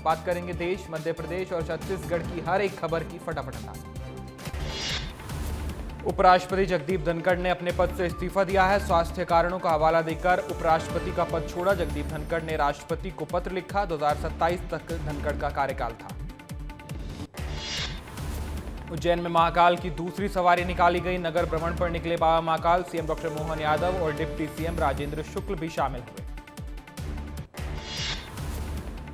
बात करेंगे देश, मध्य प्रदेश और छत्तीसगढ़ की हर एक खबर की फटाफट अंदाज। उपराष्ट्रपति जगदीप धनखड़ ने अपने पद से इस्तीफा दिया है। स्वास्थ्य कारणों का हवाला देकर उपराष्ट्रपति का पद छोड़ा। जगदीप धनखड़ ने राष्ट्रपति को पत्र लिखा। 2027 तक धनखड़ का कार्यकाल था। उज्जैन में महाकाल की दूसरी सवारी निकाली गई। नगर भ्रमण पर निकले बाबा महाकाल। सीएम डॉक्टर मोहन यादव और डिप्टी सीएम राजेंद्र शुक्ल भी शामिल हुए।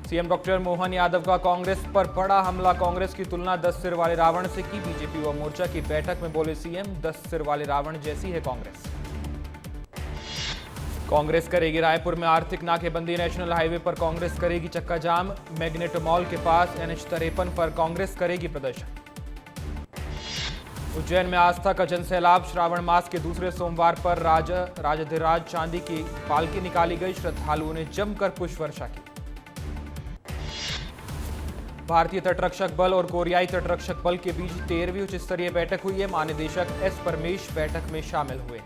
सीएम डॉक्टर मोहन यादव का कांग्रेस पर बड़ा हमला। कांग्रेस की तुलना 10 सिर वाले रावण से की। बीजेपी व मोर्चा की बैठक में बोले सीएम, 10 सिर वाले रावण जैसी है कांग्रेस। कांग्रेस करेगी रायपुर में आर्थिक नाकेबंदी। नेशनल हाईवे पर कांग्रेस करेगी चक्का जाम। मैग्नेटो मॉल के पास NH-53 पर कांग्रेस करेगी प्रदर्शन। उज्जैन में आस्था का जनसैलाब। श्रावण मास के दूसरे सोमवार पर राजाधिराज चांदी की पालकी निकाली गई। श्रद्धालुओं ने जमकर पुष्प वर्षा की। भारतीय तटरक्षक बल और कोरियाई तटरक्षक बल के बीच 13वीं उच्च स्तरीय बैठक हुई है। महानिदेशक S परमेश बैठक में शामिल हुए।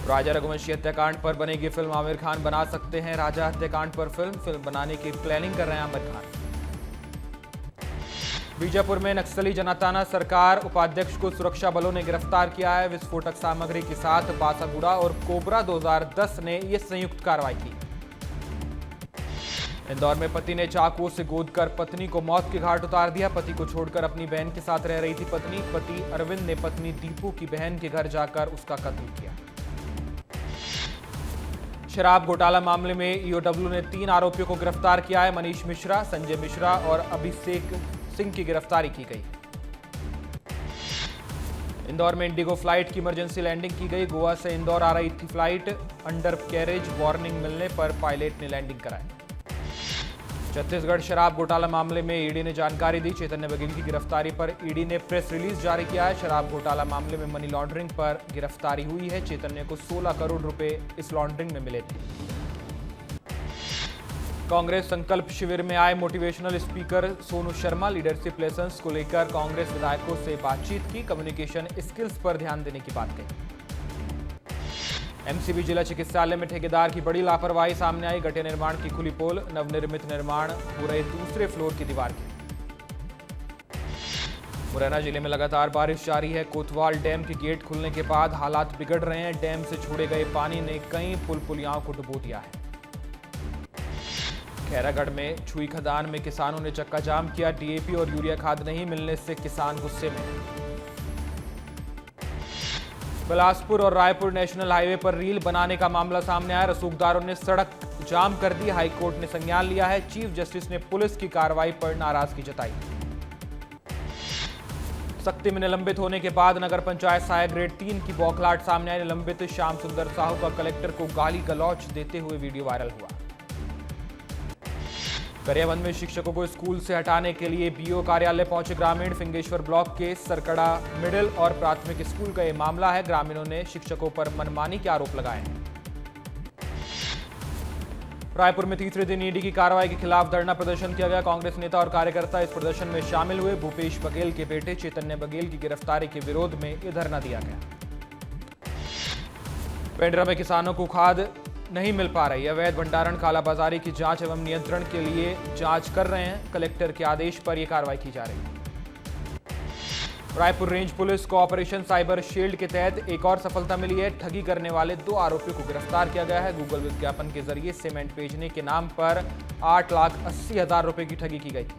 राजा रघुवंशी हत्याकांड पर बनेगी फिल्म। आमिर खान बना सकते हैं राजा हत्याकांड पर फिल्म बनाने की प्लानिंग कर रहे हैं आमिर खान। बीजापुर में नक्सली जनाताना सरकार उपाध्यक्ष को सुरक्षा बलों ने गिरफ्तार किया है। विस्फोटक सामग्री के साथ बासागुड़ा और कोबरा 2010 ने यह संयुक्त कार्रवाई की। इंदौर में पति ने चाकू से गोदकर पत्नी को मौत के घाट उतार दिया। पति को छोड़कर अपनी बहन के साथ रह रही थी पत्नी। पति अरविंद ने पत्नी दीपू की बहन के घर जाकर उसका कत्ल किया। शराब घोटाला मामले में ईओडब्ल्यू ने 3 आरोपियों को गिरफ्तार किया है। मनीष मिश्रा, संजय मिश्रा और अभिषेक सिंह की गिरफ्तारी की गई। इंदौर में इंडिगो फ्लाइट की इमरजेंसी लैंडिंग की गई। गोवा से इंदौर आ रही थी फ्लाइट। अंडर कैरेज वार्निंग मिलने पर पायलट ने लैंडिंग कराई। छत्तीसगढ़ शराब घोटाला मामले में ईडी ने जानकारी दी। चैतन्य बघेल की गिरफ्तारी पर ईडी ने प्रेस रिलीज जारी किया है। शराब घोटाला मामले में मनी लॉन्ड्रिंग पर गिरफ्तारी हुई है। चैतन्य को 16 करोड़ रुपए इस लॉन्ड्रिंग में मिले थे। कांग्रेस संकल्प शिविर में आए motivational speaker Sonu Sharma. Leadership lessons को लेकर कांग्रेस विधायकों से बातचीत की। कम्युनिकेशन स्किल्स पर ध्यान देने की बात कही। एमसीबी जिला चिकित्सालय में ठेकेदार की बड़ी लापरवाही सामने आई। गड्ढे निर्माण की खुली पोल। नवनिर्मित निर्माण हो रहे दूसरे फ्लोर की दीवार की। मुरैना जिले में लगातार बारिश जारी है। कोतवाल डैम के गेट खुलने के बाद हालात बिगड़ रहे हैं। डैम से छोड़े गए पानी ने कई पुल पुलियाओं को डुबो दिया है। खैरागढ़ में छुई खदान में किसानों ने चक्का जाम किया। डीएपी और यूरिया खाद नहीं मिलने से किसान गुस्से में। बिलासपुर और रायपुर नेशनल हाईवे पर रील बनाने का मामला सामने आया। रसूखदारों ने सड़क जाम कर दी। हाईकोर्ट ने संज्ञान लिया है। चीफ जस्टिस ने पुलिस की कार्रवाई पर नाराजगी जताई। सख्ती में निलंबित होने के बाद नगर पंचायत सहायक ग्रेड 3 की बौखलाहट सामने आई। निलंबित श्याम सुंदर साहू का कलेक्टर को गाली गलौच देते हुए वीडियो वायरल हुआ। गरियाबंद में शिक्षकों को स्कूल से हटाने के लिए बीओ कार्यालय पहुंचे ग्रामीण। फिंगेश्वर ब्लॉक के सरकड़ा मिडिल और प्राथमिक स्कूल का यह मामला है। ग्रामीणों ने शिक्षकों पर मनमानी के आरोप लगाए हैं। रायपुर में तीसरे दिन ईडी की कार्रवाई के खिलाफ धरना प्रदर्शन किया गया। कांग्रेस नेता और कार्यकर्ता इस प्रदर्शन में शामिल हुए। भूपेश बघेल के बेटे चैतन्य बघेल की गिरफ्तारी के विरोध में यह धरना दिया गया। पेंड्रा में किसानों को खाद नहीं मिल पा रही। अवैध भंडारण कालाबाजारी की जांच एवं नियंत्रण के लिए जांच कर रहे हैं। कलेक्टर के आदेश पर यह कार्रवाई की जा रही है। रायपुर रेंज पुलिस को ऑपरेशन साइबर शील्ड के तहत एक और सफलता मिली है। ठगी करने वाले 2 आरोपियों को गिरफ्तार किया गया है। गूगल विज्ञापन के जरिए सीमेंट भेजने के नाम पर 8,80,000 रुपए की ठगी की गई थी।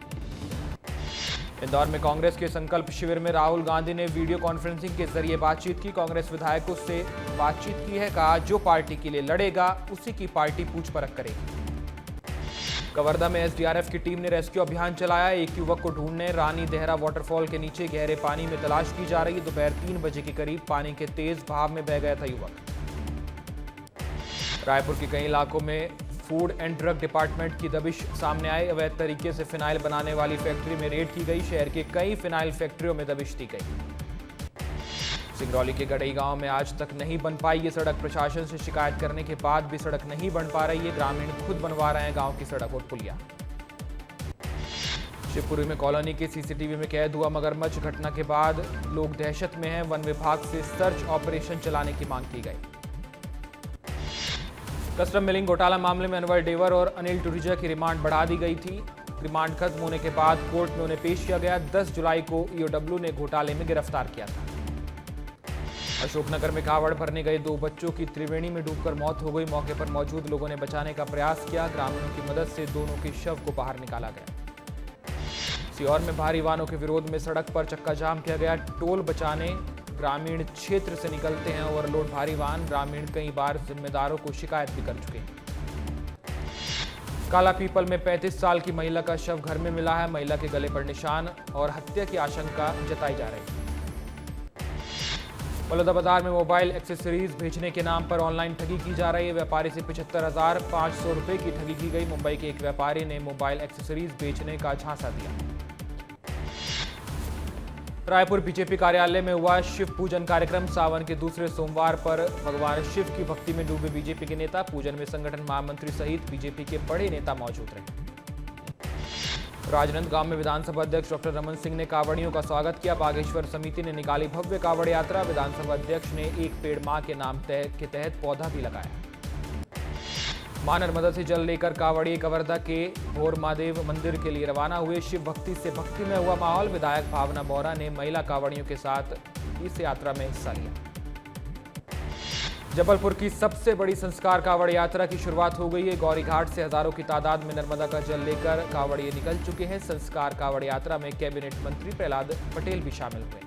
इंदौर में कांग्रेस के संकल्प शिविर में राहुल गांधी ने वीडियो कॉन्फ्रेंसिंग के जरिए बातचीत की। कांग्रेस विधायकों से बातचीत की है। कहा, जो पार्टी के लिए लड़ेगा उसी की पार्टी पूछ परख करेगी। कवर्धा में एसडीआरएफ की टीम ने रेस्क्यू अभियान चलाया। एक युवक को ढूंढने रानी देहरा वाटरफॉल के नीचे गहरे पानी में तलाश की जा रही। दोपहर 3 बजे के करीब पानी के तेज बहाव में बह गया था युवक। रायपुर के कई इलाकों में फूड एंड ड्रग डिपार्टमेंट की दबिश सामने आई। अवैध तरीके से फिनाइल बनाने वाली फैक्ट्री में रेड की गई। शहर के कई फिनाइल फैक्ट्रियों में दबिश दी गई। सिंगरौली के गड़ई गांव में आज तक नहीं बन पाई ये सड़क। प्रशासन से शिकायत करने के बाद भी सड़क नहीं बन पा रही है। ग्रामीण खुद बनवा रहे हैं गांव की सड़क और पुलिया। शिवपुरी में कॉलोनी के सीसीटीवी में कैद हुआ मगरमच्छ। घटना के बाद लोग दहशत में हैं। वन विभाग से सर्च ऑपरेशन चलाने की मांग की गई। कस्टम मिलिंग घोटाला मामले में अनवर डेवर और अनिल टूरिजा की रिमांड बढ़ा दी गई थी। रिमांड खत्म होने के बाद कोर्ट में उन्हें पेश किया गया। 10 जुलाई को ईओडब्ल्यू ने घोटाले में गिरफ्तार किया था। अशोकनगर में कावड़ भरने गए 2 बच्चों की त्रिवेणी में डूबकर मौत हो गई। मौके पर मौजूद लोगों ने बचाने का प्रयास किया। ग्रामीणों की मदद से दोनों के शव को बाहर निकाला गया। सीहोर में भारी वाहनों के विरोध में सड़क पर चक्का जाम किया गया। टोल बचाने ग्रामीण क्षेत्र से निकलते हैं ओवरलोड भारी वाहन। ग्रामीण कई बार जिम्मेदारों को शिकायत भी कर चुके हैं। काला पीपल में 35 साल की महिला का शव घर में मिला है। महिला के गले पर निशान और हत्या की आशंका जताई जा रही है। बलौदाबाजार में मोबाइल एक्सेसरीज भेजने के नाम पर ऑनलाइन ठगी की जा रही है। व्यापारी से 75,500 रुपए की ठगी की गई। मुंबई के एक व्यापारी ने मोबाइल एक्सेसरीज बेचने का झांसा दिया। रायपुर बीजेपी कार्यालय में हुआ शिव पूजन कार्यक्रम। सावन के दूसरे सोमवार पर भगवान शिव की भक्ति में डूबे बीजेपी के नेता। पूजन में संगठन महामंत्री सहित बीजेपी के बड़े नेता मौजूद रहे। राजनांदगांव में विधानसभा अध्यक्ष डॉक्टर रमन सिंह ने कांवड़ियों का स्वागत किया। बागेश्वर समिति ने निकाली भव्य कांवड़ यात्रा। विधानसभा अध्यक्ष ने एक पेड़ मां के नाम के तहत पौधा भी लगाया। मां नर्मदा से जल लेकर कांवड़िए कवर्धा के भोर महादेव मंदिर के लिए रवाना हुए। शिव भक्ति से भक्ति में हुआ माहौल। विधायक भावना बोरा ने महिला कांवड़ियों के साथ इस यात्रा में हिस्सा लिया। जबलपुर की सबसे बड़ी संस्कार कांवड़ यात्रा की शुरुआत हो गई है। गौरी घाट से हजारों की तादाद में नर्मदा का जल लेकर कांवड़िए निकल चुके हैं। संस्कार कांवड़ यात्रा में कैबिनेट मंत्री प्रहलाद पटेल भी शामिल हुए।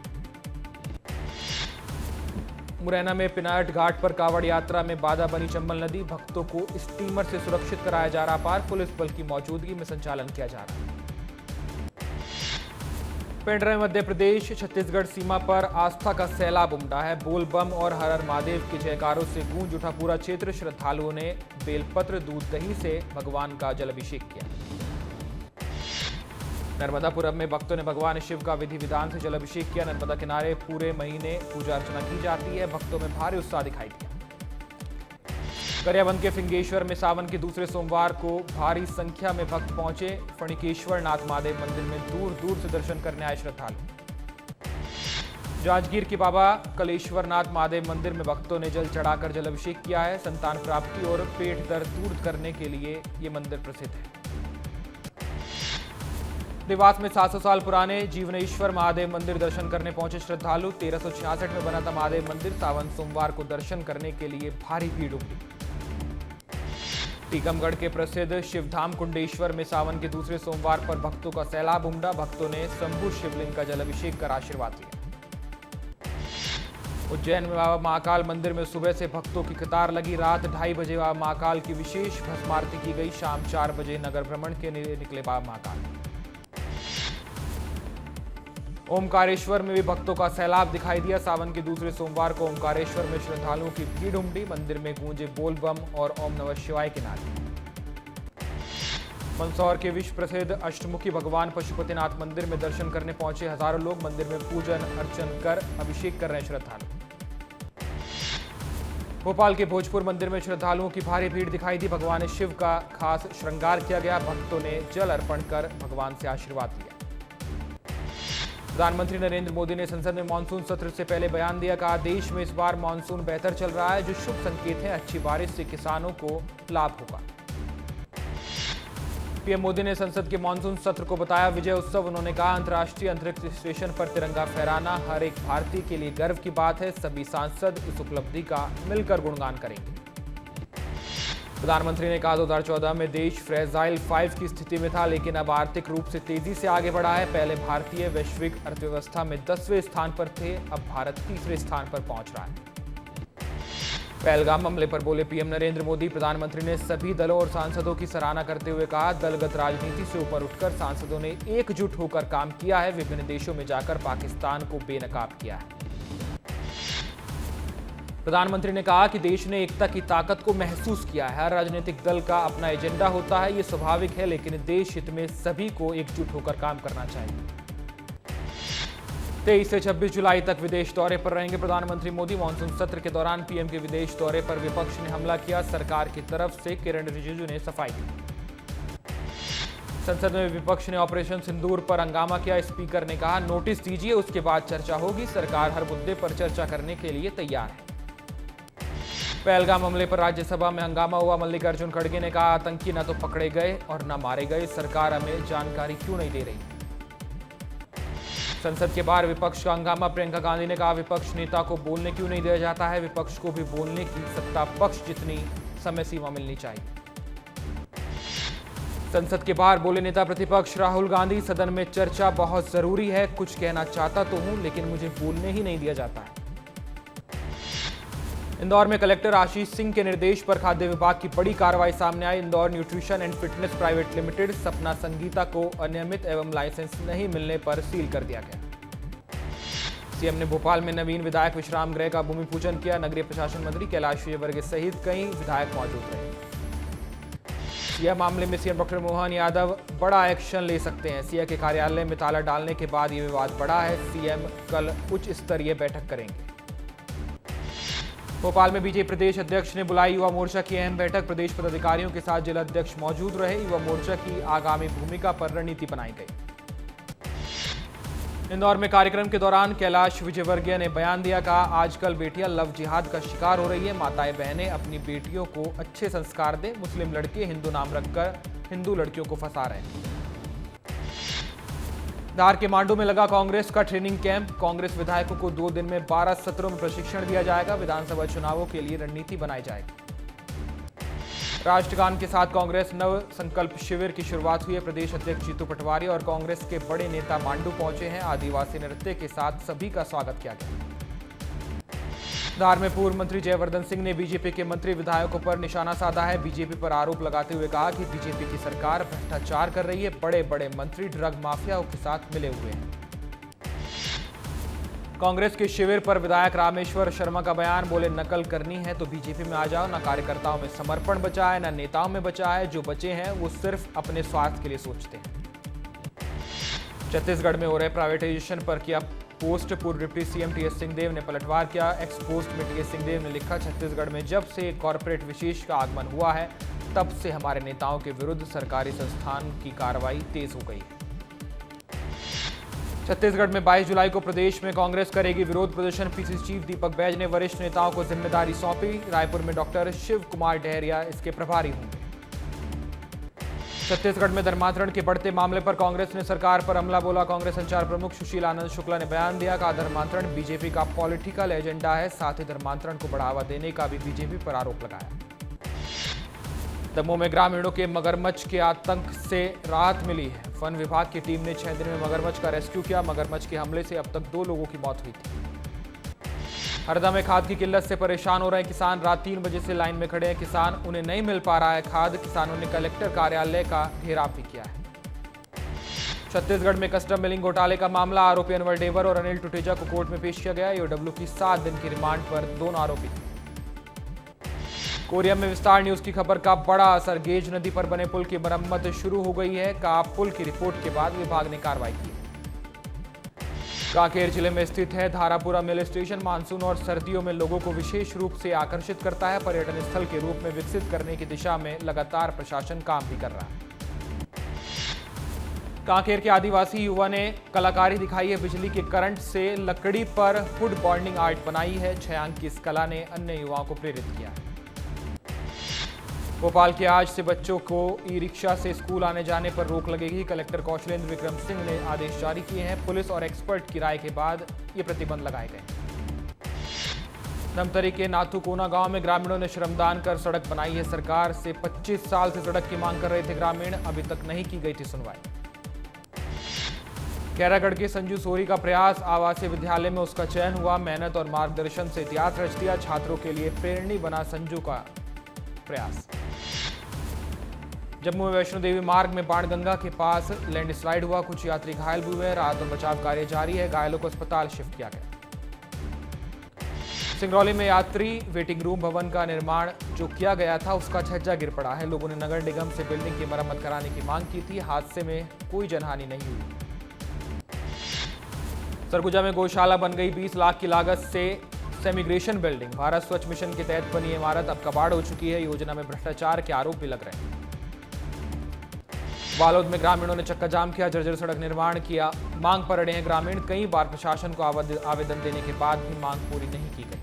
मुरैना में पिनाट घाट पर कांवड़ यात्रा में बाधा बनी चंबल नदी। भक्तों को स्टीमर से सुरक्षित कराया जा रहा पार। पुलिस बल की मौजूदगी में संचालन किया जा रहा है। पेंड्रा में मध्य प्रदेश छत्तीसगढ़ सीमा पर आस्था का सैलाब उमड़ा है। बोल बम और हर हर महादेव के जयकारों से गूंज उठा पूरा क्षेत्र। श्रद्धालुओं ने बेलपत्र दूध दही से भगवान का जलाभिषेक किया। नर्मदापुरम में भक्तों ने भगवान शिव का विधि विधान से जलाभिषेक किया। नर्मदा किनारे पूरे महीने पूजा अर्चना की जाती है। भक्तों में भारी उत्साह दिखाई दिया। गरियाबंद के फिंगेश्वर में सावन के दूसरे सोमवार को भारी संख्या में भक्त पहुंचे। फणिकेश्वर नाथ महादेव मंदिर में दूर दूर से दर्शन करने आए श्रद्धालु। जांजगीर के बाबा कलेश्वर नाथ महादेव मंदिर में भक्तों ने जल चढ़ाकर जलाभिषेक किया है। संतान प्राप्ति और पेट दर्द दूर करने के लिए ये मंदिर प्रसिद्ध है। देवास में 700 साल पुराने जीवनेश्वर महादेव मंदिर दर्शन करने पहुंचे श्रद्धालु। 1366 में बना था महादेव मंदिर। सावन सोमवार को दर्शन करने के लिए भारी भीड़ उमड़ी। टीकमगढ़ के प्रसिद्ध शिवधाम कुंडेश्वर में सावन के दूसरे सोमवार पर भक्तों का सैलाब उमड़ा। भक्तों ने शंभु शिवलिंग का जलाभिषेक कर आशीर्वाद लिया। उज्जैन में बाबा महाकाल मंदिर में सुबह से भक्तों की कतार लगी। रात 2:30 बजे बाबा महाकाल की विशेष भस्म आरती की गई। शाम 4 बजे नगर भ्रमण के लिए निकले बाबा महाकाल। ओमकारेश्वर में भी भक्तों का सैलाब दिखाई दिया। सावन के दूसरे सोमवार को ओमकारेश्वर में श्रद्धालुओं की भीड़ उमड़ी। मंदिर में गूंजे बोल बम और ओम नमः शिवाय के नारे। मंदसौर के विश्व प्रसिद्ध अष्टमुखी भगवान पशुपतिनाथ मंदिर में दर्शन करने पहुंचे हजारों लोग। मंदिर में पूजन अर्चन कर अभिषेक कर रहे श्रद्धालु। भोपाल के भोजपुर मंदिर में श्रद्धालुओं की भारी भीड़ दिखाई दी। भगवान शिव का खास श्रृंगार किया गया। भक्तों ने जल अर्पण कर भगवान से आशीर्वाद लिया। प्रधानमंत्री नरेंद्र मोदी ने संसद में मानसून सत्र से पहले बयान दिया। कहा, देश में इस बार मानसून बेहतर चल रहा है, जो शुभ संकेत है। अच्छी बारिश से किसानों को लाभ होगा। पीएम मोदी ने संसद के मानसून सत्र को बताया विजय उत्सव। उन्होंने कहा, अंतर्राष्ट्रीय अंतरिक्ष स्टेशन पर तिरंगा फहराना हर एक भारतीय के लिए गर्व की बात है। सभी सांसद इस उपलब्धि का मिलकर गुणगान करेंगे। प्रधानमंत्री ने कहा, 2014 में देश फ्रेजाइल 5 की स्थिति में था, लेकिन अब आर्थिक रूप से तेजी से आगे बढ़ा है। पहले भारतीय वैश्विक अर्थव्यवस्था में 10वें स्थान पर थे, अब भारत 3रे स्थान पर पहुंच रहा है। पहलगाम हमले पर बोले पीएम नरेंद्र मोदी। प्रधानमंत्री ने सभी दलों और सांसदों की सराहना करते हुए कहा, दलगत राजनीति से ऊपर उठकर सांसदों ने एकजुट होकर काम किया है। विभिन्न देशों में जाकर पाकिस्तान को बेनकाब किया है। प्रधानमंत्री ने कहा कि देश ने एकता की ताकत को महसूस किया है। हर राजनीतिक दल का अपना एजेंडा होता है, ये स्वाभाविक है, लेकिन देश हित में सभी को एकजुट होकर काम करना चाहिए। 23 से 26 जुलाई तक विदेश दौरे पर रहेंगे प्रधानमंत्री मोदी। मानसून सत्र के दौरान पीएम के विदेश दौरे पर विपक्ष ने हमला किया। सरकार की तरफ से किरण रिजिजू ने सफाई दी। संसद में विपक्ष ने ऑपरेशन सिंदूर पर हंगामा किया। स्पीकर ने कहा, नोटिस दीजिए, उसके बाद चर्चा होगी। सरकार हर मुद्दे पर चर्चा करने के लिए तैयार है। पहलगाम हमले पर राज्यसभा में हंगामा हुआ। मल्लिकार्जुन खड़गे ने कहा, आतंकी न तो पकड़े गए और न मारे गए, सरकार हमें जानकारी क्यों नहीं दे रही। संसद के बाहर विपक्ष का हंगामा। प्रियंका गांधी ने कहा, विपक्ष नेता को बोलने क्यों नहीं दिया जाता है, विपक्ष को भी बोलने की सत्ता पक्ष जितनी समय सीमा मिलनी चाहिए। संसद के बाहर बोले नेता प्रतिपक्ष राहुल गांधी, सदन में चर्चा बहुत जरूरी है, कुछ कहना चाहता तो हूं लेकिन मुझे बोलने ही नहीं दिया जाता है। इंदौर में कलेक्टर आशीष सिंह के निर्देश पर खाद्य विभाग की बड़ी कार्रवाई सामने आई। Indore nutrition and fitness private limited Sapna Sangeeta को अनियमित एवं लाइसेंस नहीं मिलने पर सील कर दिया गया। सीएम ने भोपाल में नवीन विधायक विश्राम गृह का भूमि पूजन किया। नगरीय प्रशासन मंत्री कैलाश विजयवर्गीय सहित कई विधायक मौजूद रहे। सीएम मामले में सीएम डॉक्टर मोहन यादव बड़ा एक्शन ले सकते हैं। सीएम के कार्यालय में ताला डालने के बाद यह विवाद बढ़ा है। सीएम कल उच्च स्तरीय बैठक करेंगे। भोपाल में बीजेपी प्रदेश अध्यक्ष ने बुलाई युवा मोर्चा की अहम बैठक। प्रदेश पदाधिकारियों के साथ जिला अध्यक्ष मौजूद रहे। युवा मोर्चा की आगामी भूमिका पर रणनीति बनाई गई। इंदौर में कार्यक्रम के दौरान कैलाश विजयवर्गीय ने बयान दिया, कहा, आजकल बेटियां लव जिहाद का शिकार हो रही है। माताएं बहनें अपनी बेटियों को अच्छे संस्कार दें। मुस्लिम लड़के हिंदू नाम रखकर हिंदू लड़कियों को फंसा रहे हैं। धार के मांडू में लगा कांग्रेस का ट्रेनिंग कैंप। कांग्रेस विधायकों को 2 दिन में 12 सत्रों में प्रशिक्षण दिया जाएगा। विधानसभा चुनावों के लिए रणनीति बनाई जाएगी। राष्ट्रगान के साथ कांग्रेस नव संकल्प शिविर की शुरुआत हुई है। प्रदेश अध्यक्ष जीतू पटवारी और कांग्रेस के बड़े नेता मांडू पहुंचे हैं। आदिवासी नृत्य के साथ सभी का स्वागत किया गया। धार में पूर्व मंत्री जयवर्धन सिंह ने बीजेपी के मंत्री विधायकों पर निशाना साधा है। बीजेपी पर आरोप लगाते हुए कहा कि बीजेपी की सरकार भ्रष्टाचार कर रही है। बड़े बड़े मंत्री ड्रग माफियाओं के साथ मिले हुए हैं। कांग्रेस के शिविर पर विधायक रामेश्वर शर्मा का बयान, बोले, नकल करनी है तो बीजेपी में आ जाओ। न कार्यकर्ताओं में समर्पण बचा है, न नेताओं में बचा है। जो बचे हैं वो सिर्फ अपने स्वार्थ के लिए सोचते हैं। छत्तीसगढ़ में हो रहे प्राइवेटाइजेशन पर किया पोस्ट पूर्व डिप्टी सीएम टीएस सिंहदेव ने पलटवार किया। एक्स पोस्ट में टीएस सिंहदेव ने लिखा, छत्तीसगढ़ में जब से कॉर्पोरेट विशेष का आगमन हुआ है तब से हमारे नेताओं के विरुद्ध सरकारी संस्थान की कार्रवाई तेज हो गई है। छत्तीसगढ़ में 22 जुलाई को प्रदेश में कांग्रेस करेगी विरोध प्रदर्शन। पीसीसी चीफ दीपक बैज ने वरिष्ठ नेताओं को जिम्मेदारी सौंपी। रायपुर में डॉक्टर शिव कुमार डहरिया इसके प्रभारी होंगे। छत्तीसगढ़ में धर्मांतरण के बढ़ते मामले पर कांग्रेस ने सरकार पर हमला बोला। कांग्रेस संचार प्रमुख सुशील आनंद शुक्ला ने बयान दिया, कहा, धर्मांतरण बीजेपी का पॉलिटिकल एजेंडा है। साथ ही धर्मांतरण को बढ़ावा देने का भी बीजेपी पर आरोप लगाया। दमोह में ग्रामीणों के मगरमच्छ के आतंक से राहत मिली है। वन विभाग की टीम ने 6 दिन में मगरमच्छ का रेस्क्यू किया। मगरमच्छ के हमले से अब तक 2 लोगों की मौत हुई थी। हरदा में खाद की किल्लत से परेशान हो रहे हैं किसान। रात 3 बजे से लाइन में खड़े हैं किसान, उन्हें नहीं मिल पा रहा है खाद। किसानों ने कलेक्टर कार्यालय का घेराव भी किया है। छत्तीसगढ़ में कस्टम मिलिंग घोटाले का मामला, आरोपी अनवर डेवर और अनिल टुटेजा को कोर्ट में पेश किया गया। ईओडब्ल्यू की 7 दिन की रिमांड पर दोनों आरोपी थे। कोरिया में विस्तार न्यूज की खबर का बड़ा असर, गेज नदी पर बने पुल की मरम्मत शुरू हो गई है। कहा, पुल की रिपोर्ट के बाद विभाग ने कार्रवाई की। कांकेर जिले में स्थित है धारापुरा मिल स्टेशन। मानसून और सर्दियों में लोगों को विशेष रूप से आकर्षित करता है। पर्यटन स्थल के रूप में विकसित करने की दिशा में लगातार प्रशासन काम भी कर रहा है। कांकेर के आदिवासी युवा ने कलाकारी दिखाई है। बिजली के करंट से लकड़ी पर वुड बॉन्डिंग आर्ट बनाई है। 6 अंक की इस कला ने अन्य युवाओं को प्रेरित किया है। भोपाल के आज से बच्चों को ई रिक्शा से स्कूल आने जाने पर रोक लगेगी। कलेक्टर कौशलेंद्र विक्रम सिंह ने आदेश जारी किए हैं। पुलिस और एक्सपर्ट की राय के बाद ये प्रतिबंध लगाए गए। धमतरी के नाथुकोना गांव में ग्रामीणों ने श्रमदान कर सड़क बनाई है। सरकार से 25 साल से सड़क की मांग कर रहे थे ग्रामीण, अभी तक नहीं की गई थी सुनवाई। कैरागढ़ के संजू सोरी का प्रयास, आवासीय विद्यालय में उसका चयन हुआ। मेहनत और मार्गदर्शन से इतिहास रच दिया। छात्रों के लिए प्रेरणी बना संजू का प्रयास। जम्मू में वैष्णो देवी मार्ग में बाणगंगा के पास लैंडस्लाइड हुआ। कुछ यात्री घायल भी हुए। राहत और बचाव कार्य जारी है। घायलों को अस्पताल शिफ्ट किया गया। सिंगरौली में यात्री वेटिंग रूम भवन का निर्माण जो किया गया था उसका छज्जा गिर पड़ा है। लोगों ने नगर निगम से बिल्डिंग की मरम्मत कराने की मांग की थी। हादसे में कोई जनहानि नहीं हुई। सरगुजा में गौशाला बन गई 20 लाख की लागत से सेमिग्रेशन बिल्डिंग। भारत स्वच्छ मिशन के तहत बनी इमारत अब कबाड़ हो चुकी है। योजना में भ्रष्टाचार के आरोप भी लग रहे हैं। बालोद में ग्रामीणों ने चक्का जाम किया। जर्जर सड़क निर्माण किया, मांग पर अड़े हैं ग्रामीण। कई बार प्रशासन को आवेदन देने के बाद भी मांग पूरी नहीं की गई।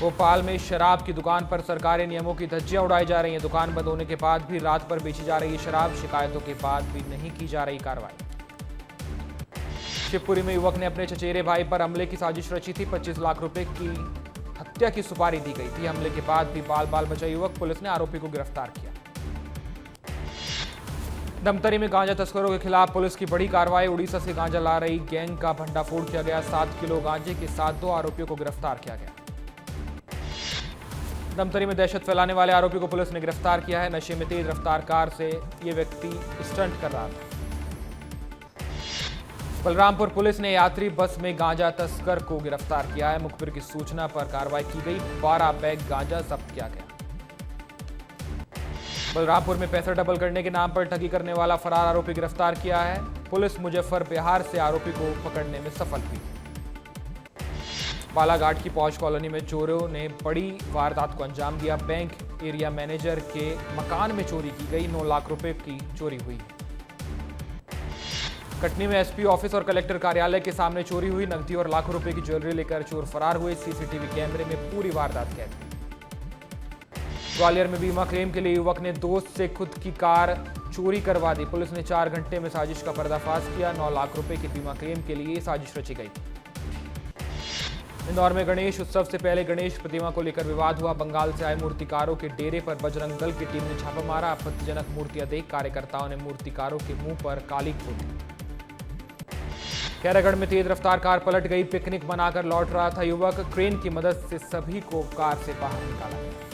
भोपाल में शराब की दुकान पर सरकारी नियमों की धज्जियां उड़ाई जा रही हैं। दुकान बंद होने के बाद भी रात पर बेची जा रही है शराब। शिकायतों के बाद भी नहीं की जा रही कार्रवाई। शिवपुरी में युवक ने अपने चचेरे भाई पर हमले की साजिश रची थी। 25 लाख रुपए की हत्या की सुपारी दी गई थी। हमले के बाद भी बाल बाल बचा युवक। पुलिस ने आरोपी को गिरफ्तार किया। धमतरी में गांजा तस्करों के खिलाफ पुलिस की बड़ी कार्रवाई। उड़ीसा से गांजा ला रही गैंग का भंडाफोड़ किया गया। 7 किलो गांजे के साथ 2 आरोपियों को गिरफ्तार किया गया। धमतरी में दहशत फैलाने वाले आरोपी को पुलिस ने गिरफ्तार किया है। नशे में तेज रफ्तार कार से यह व्यक्ति स्टंट कर रहा था। बलरामपुर पुलिस ने यात्री बस में गांजा तस्कर को गिरफ्तार किया है। मुखबिर की सूचना पर कार्रवाई की गई। 12 बैग गांजा जब्त किया गया। बलरामपुर में पैसा डबल करने के नाम पर ठगी करने वाला फरार आरोपी गिरफ्तार किया है। पुलिस मुजफ्फर बिहार से आरोपी को पकड़ने में सफल हुई। बालाघाट की पौष कॉलोनी में चोरों ने बड़ी वारदात को अंजाम दिया। बैंक एरिया मैनेजर के मकान में चोरी की गई। 9 लाख रुपए की चोरी हुई। कटनी में एसपी ऑफिस और कलेक्टर कार्यालय के सामने चोरी हुई। नकदी और लाखों रुपए की ज्वेलरी लेकर चोर फरार हुए। सीसीटीवी कैमरे में पूरी वारदात कैद। ग्वालियर में बीमा क्लेम के लिए युवक ने दोस्त से खुद की कार चोरी करवा दी। पुलिस ने 4 घंटे में साजिश का पर्दाफाश किया। 9 लाख रुपए के बीमा क्लेम के लिए साजिश रची गई। इंदौर में गणेश उत्सव से पहले गणेश प्रतिमा को लेकर विवाद हुआ। बंगाल से आए मूर्तिकारों के डेरे पर बजरंग दल की टीम ने छापा मारा। आपत्तिजनक मूर्तियां देख कार्यकर्ताओं ने मूर्तिकारों के मुंह पर काली पोती। खैरागढ़ में तेज रफ्तार कार पलट गई। पिकनिक मनाकर लौट रहा था युवक। क्रेन की मदद से सभी को कार से बाहर निकाला गया।